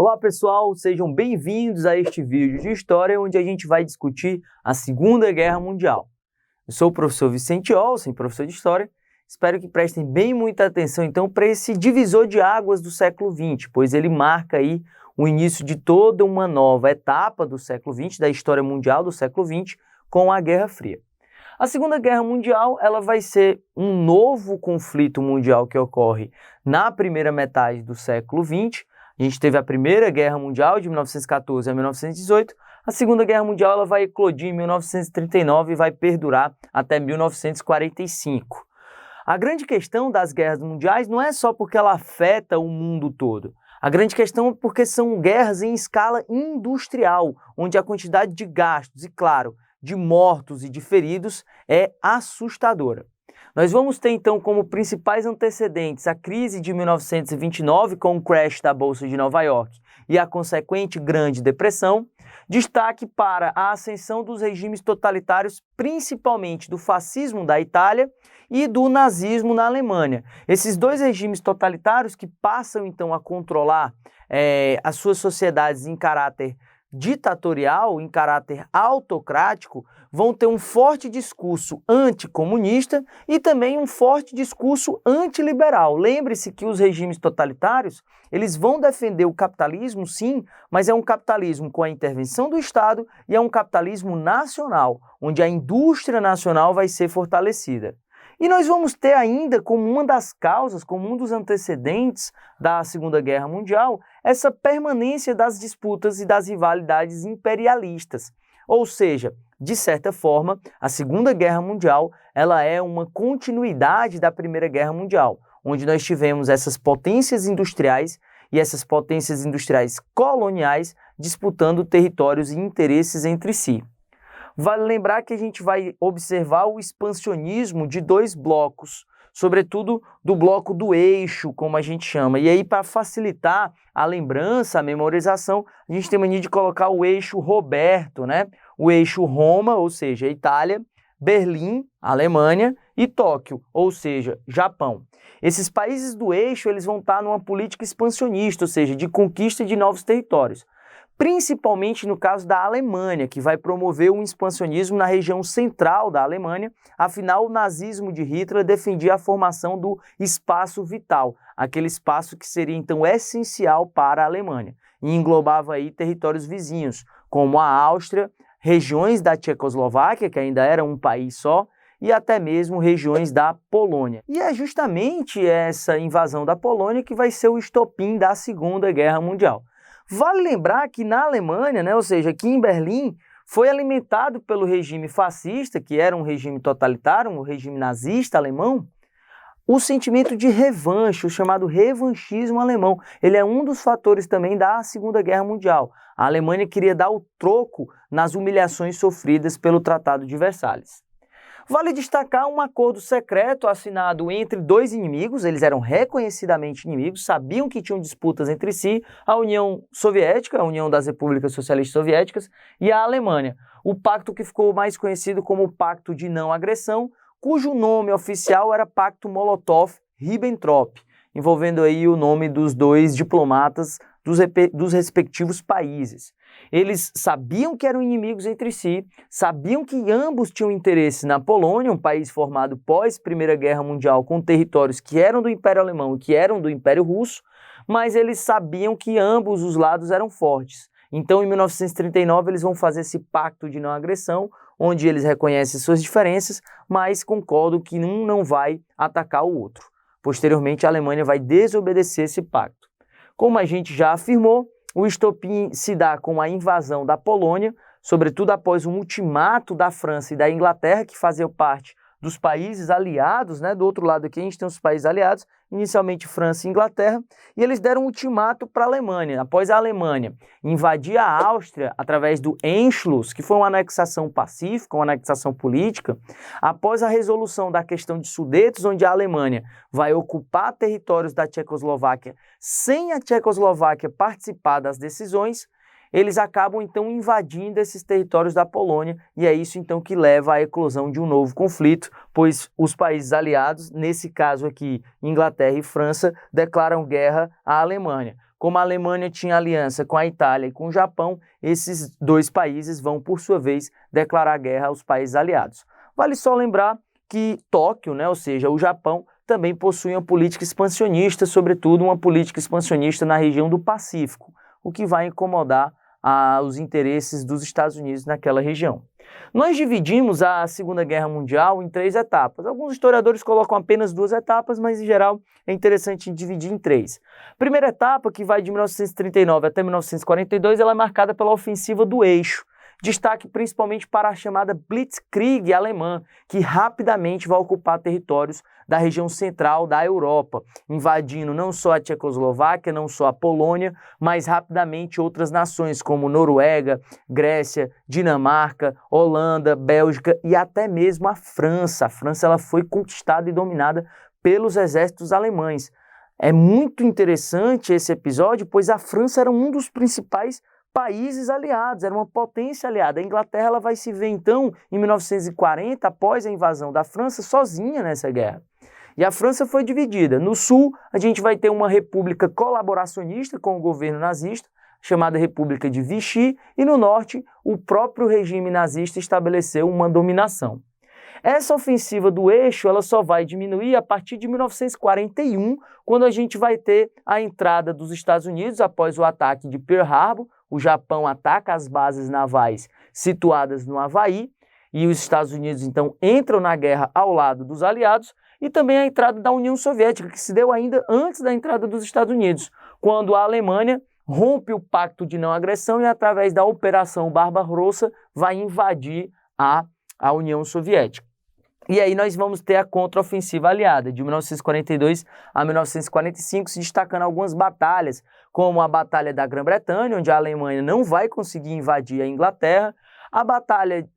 Olá pessoal, sejam bem-vindos a este vídeo de história onde a gente vai discutir a Segunda Guerra Mundial. Eu sou o professor Vicente Olsen, professor de História. Espero que prestem bem muita atenção então para esse divisor de águas do século XX, pois ele marca aí o início de toda uma nova etapa do século XX, da história mundial do século XX, com a Guerra Fria. A Segunda Guerra Mundial ela vai ser um novo conflito mundial que ocorre na primeira metade do século XX. A gente teve a Primeira Guerra Mundial de 1914 a 1918, a Segunda Guerra Mundial ela vai eclodir em 1939 e vai perdurar até 1945. A grande questão das guerras mundiais não é só porque ela afeta o mundo todo. A grande questão é porque são guerras em escala industrial, onde a quantidade de gastos e, claro, de mortos e de feridos é assustadora. Nós vamos ter então como principais antecedentes a crise de 1929 com o crash da Bolsa de Nova York e a consequente Grande Depressão, destaque para a ascensão dos regimes totalitários, principalmente do fascismo da Itália e do nazismo na Alemanha. Esses dois regimes totalitários que passam então a controlar as suas sociedades em caráter ditatorial, em caráter autocrático, vão ter um forte discurso anticomunista e também um forte discurso antiliberal. Lembre-se que os regimes totalitários, eles vão defender o capitalismo, sim, mas é um capitalismo com a intervenção do Estado e é um capitalismo nacional, onde a indústria nacional vai ser fortalecida. E nós vamos ter ainda como uma das causas, como um dos antecedentes da Segunda Guerra Mundial, essa permanência das disputas e das rivalidades imperialistas. Ou seja, de certa forma, a Segunda Guerra Mundial ela é uma continuidade da Primeira Guerra Mundial, onde nós tivemos essas potências industriais e essas potências industriais coloniais disputando territórios e interesses entre si. Vale lembrar que a gente vai observar o expansionismo de dois blocos, sobretudo do bloco do eixo, como a gente chama. E aí, para facilitar a lembrança, a memorização, a gente tem mania de colocar o eixo Roberto, né? O eixo Roma, ou seja, Itália, Berlim, Alemanha, e Tóquio, ou seja, Japão. Esses países do eixo eles vão estar numa política expansionista, ou seja, de conquista de novos territórios. Principalmente no caso da Alemanha, que vai promover um expansionismo na região central da Alemanha, afinal o nazismo de Hitler defendia a formação do espaço vital, aquele espaço que seria então essencial para a Alemanha, e englobava aí territórios vizinhos, como a Áustria, regiões da Tchecoslováquia, que ainda era um país só, e até mesmo regiões da Polônia. E é justamente essa invasão da Polônia que vai ser o estopim da Segunda Guerra Mundial. Vale lembrar que na Alemanha, né, ou seja, aqui em Berlim, foi alimentado pelo regime fascista, que era um regime totalitário, um regime nazista alemão, o sentimento de revanche, o chamado revanchismo alemão. Ele é um dos fatores também da Segunda Guerra Mundial. A Alemanha queria dar o troco nas humilhações sofridas pelo Tratado de Versalhes. Vale destacar um acordo secreto assinado entre dois inimigos, eles eram reconhecidamente inimigos, sabiam que tinham disputas entre si, a União Soviética, a União das Repúblicas Socialistas Soviéticas e a Alemanha. O pacto que ficou mais conhecido como o Pacto de Não Agressão, cujo nome oficial era Pacto Molotov-Ribbentrop, envolvendo aí o nome dos dois diplomatas dos respectivos países. Eles sabiam que eram inimigos entre si, sabiam que ambos tinham interesse na Polônia, um país formado pós Primeira Guerra Mundial com territórios que eram do Império Alemão e que eram do Império Russo, mas eles sabiam que ambos os lados eram fortes. Então, em 1939, eles vão fazer esse pacto de não agressão, onde eles reconhecem suas diferenças, mas concordam que um não vai atacar o outro. Posteriormente, a Alemanha vai desobedecer esse pacto. Como a gente já afirmou, o estopim se dá com a invasão da Polônia, sobretudo após um ultimato da França e da Inglaterra, que faziam parte dos países aliados, né? Do outro lado aqui a gente tem os países aliados, inicialmente França e Inglaterra, e eles deram um ultimato para a Alemanha. Após a Alemanha invadir a Áustria através do Anschluss, que foi uma anexação pacífica, uma anexação política, após a resolução da questão de Sudetos, onde a Alemanha vai ocupar territórios da Tchecoslováquia sem a Tchecoslováquia participar das decisões, eles acabam então invadindo esses territórios da Polônia e é isso então que leva à eclosão de um novo conflito, pois os países aliados, nesse caso aqui Inglaterra e França, declaram guerra à Alemanha. como a Alemanha tinha aliança com a Itália e com o Japão, esses dois países vão, por sua vez, declarar guerra aos países aliados. Vale só lembrar que Tóquio, né, ou seja, o Japão, também possui uma política expansionista, sobretudo uma política expansionista na região do Pacífico, o que vai incomodar os interesses dos Estados Unidos naquela região. Nós dividimos a Segunda Guerra Mundial em 3 etapas. Alguns historiadores colocam apenas 2 etapas, mas em geral é interessante dividir em 3. Primeira etapa, que vai de 1939 até 1942, ela é marcada pela ofensiva do Eixo. Destaque principalmente para a chamada Blitzkrieg alemã, que rapidamente vai ocupar territórios da região central da Europa, invadindo não só a Tchecoslováquia, não só a Polônia, mas rapidamente outras nações como Noruega, Grécia, Dinamarca, Holanda, Bélgica e até mesmo a França. A França ela foi conquistada e dominada pelos exércitos alemães. É muito interessante esse episódio, pois a França era um dos principais países aliados, era uma potência aliada. A Inglaterra ela vai se ver, então, em 1940, após a invasão da França, sozinha nessa guerra. E a França foi dividida. No sul, a gente vai ter uma república colaboracionista com o governo nazista, chamada República de Vichy, e no norte, o próprio regime nazista estabeleceu uma dominação. Essa ofensiva do Eixo ela só vai diminuir a partir de 1941, quando a gente vai ter a entrada dos Estados Unidos após o ataque de Pearl Harbor. O Japão ataca as bases navais situadas no Havaí e os Estados Unidos então entram na guerra ao lado dos aliados, e também a entrada da União Soviética, que se deu ainda antes da entrada dos Estados Unidos, quando a Alemanha rompe o pacto de não agressão e através da Operação Barbarossa vai invadir a União Soviética. E aí nós vamos ter a contraofensiva aliada, de 1942 a 1945, se destacando algumas batalhas, como a Batalha da Grã-Bretanha, onde a Alemanha não vai conseguir invadir a Inglaterra, a Batalha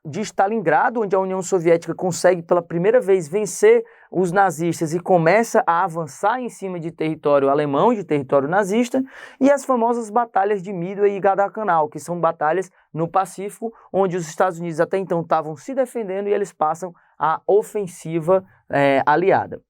de Stalingrado, onde a União Soviética consegue pela primeira vez vencer os nazistas e começa a avançar em cima de território alemão, de território nazista, e as famosas batalhas de Midway e Guadalcanal, que são batalhas no Pacífico, onde os Estados Unidos até então estavam se defendendo e eles passam a ofensiva aliada.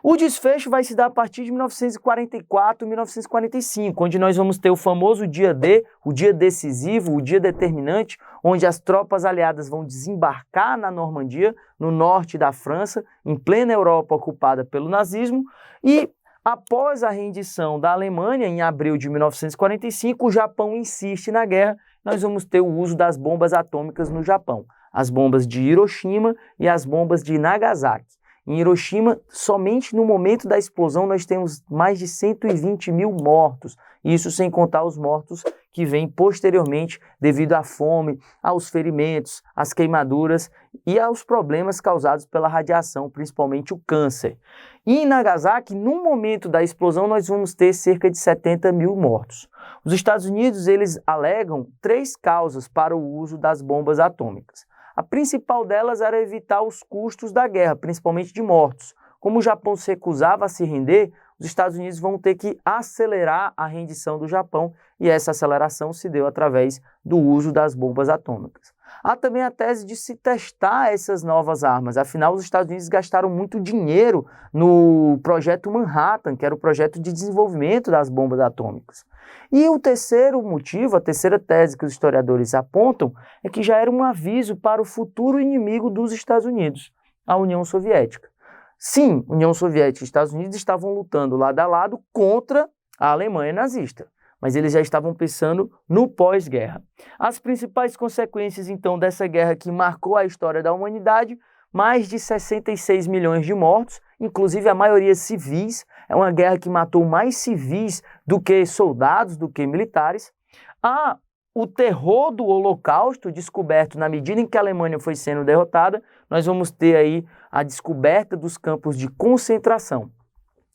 O desfecho vai se dar a partir de 1944 e 1945, onde nós vamos ter o famoso dia D, o dia decisivo, o dia determinante, onde as tropas aliadas vão desembarcar na Normandia, no norte da França, em plena Europa ocupada pelo nazismo, e após a rendição da Alemanha, em abril de 1945, o Japão insiste na guerra. Nós vamos ter o uso das bombas atômicas no Japão, as bombas de Hiroshima e as bombas de Nagasaki. Em Hiroshima, somente no momento da explosão, nós temos mais de 120 mil mortos, isso sem contar os mortos que vêm posteriormente devido à fome, aos ferimentos, às queimaduras e aos problemas causados pela radiação, principalmente o câncer. E em Nagasaki, no momento da explosão, nós vamos ter cerca de 70 mil mortos. Os Estados Unidos, eles alegam 3 causas para o uso das bombas atômicas. A principal delas era evitar os custos da guerra, principalmente de mortos. Como o Japão se recusava a se render, os Estados Unidos vão ter que acelerar a rendição do Japão, e essa aceleração se deu através do uso das bombas atômicas. Há também a tese de se testar essas novas armas, afinal os Estados Unidos gastaram muito dinheiro no projeto Manhattan, que era o projeto de desenvolvimento das bombas atômicas. E o terceiro motivo, a terceira tese que os historiadores apontam, é que já era um aviso para o futuro inimigo dos Estados Unidos, a União Soviética. Sim, União Soviética e Estados Unidos estavam lutando lado a lado contra a Alemanha nazista, mas eles já estavam pensando no pós-guerra. As principais consequências, então, dessa guerra que marcou a história da humanidade: mais de 66 milhões de mortos, inclusive a maioria civis. É uma guerra que matou mais civis do que soldados, do que militares. Há o terror do Holocausto descoberto na medida em que a Alemanha foi sendo derrotada. Nós vamos ter aí a descoberta dos campos de concentração.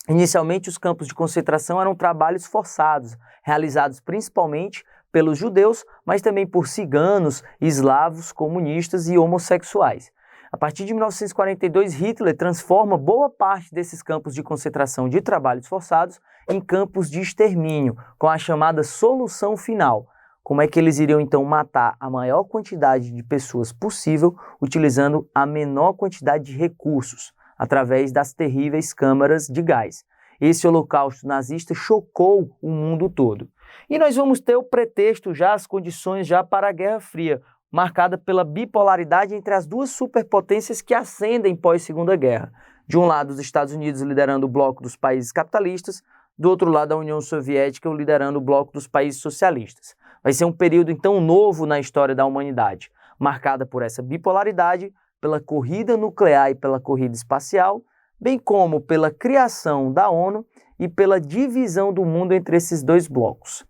Inicialmente, os campos de concentração eram trabalhos forçados, realizados principalmente pelos judeus, mas também por ciganos, eslavos, comunistas e homossexuais. A partir de 1942, Hitler transforma boa parte desses campos de concentração de trabalhos forçados em campos de extermínio, com a chamada solução final. Como é que eles iriam então matar a maior quantidade de pessoas possível, utilizando a menor quantidade de recursos, através das terríveis câmaras de gás. Esse holocausto nazista chocou o mundo todo. E nós vamos ter o pretexto já, as condições já para a Guerra Fria, marcada pela bipolaridade entre as duas superpotências que ascendem pós-Segunda Guerra. De um lado, os Estados Unidos liderando o bloco dos países capitalistas, do outro lado, a União Soviética liderando o bloco dos países socialistas. Vai ser um período, então, novo na história da humanidade, marcada por essa bipolaridade, pela corrida nuclear e pela corrida espacial, bem como pela criação da ONU e pela divisão do mundo entre esses dois blocos.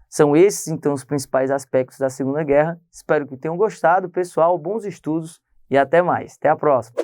São esses, então, os principais aspectos da Segunda Guerra. Espero que tenham gostado, pessoal. Bons estudos e até mais. Até a próxima!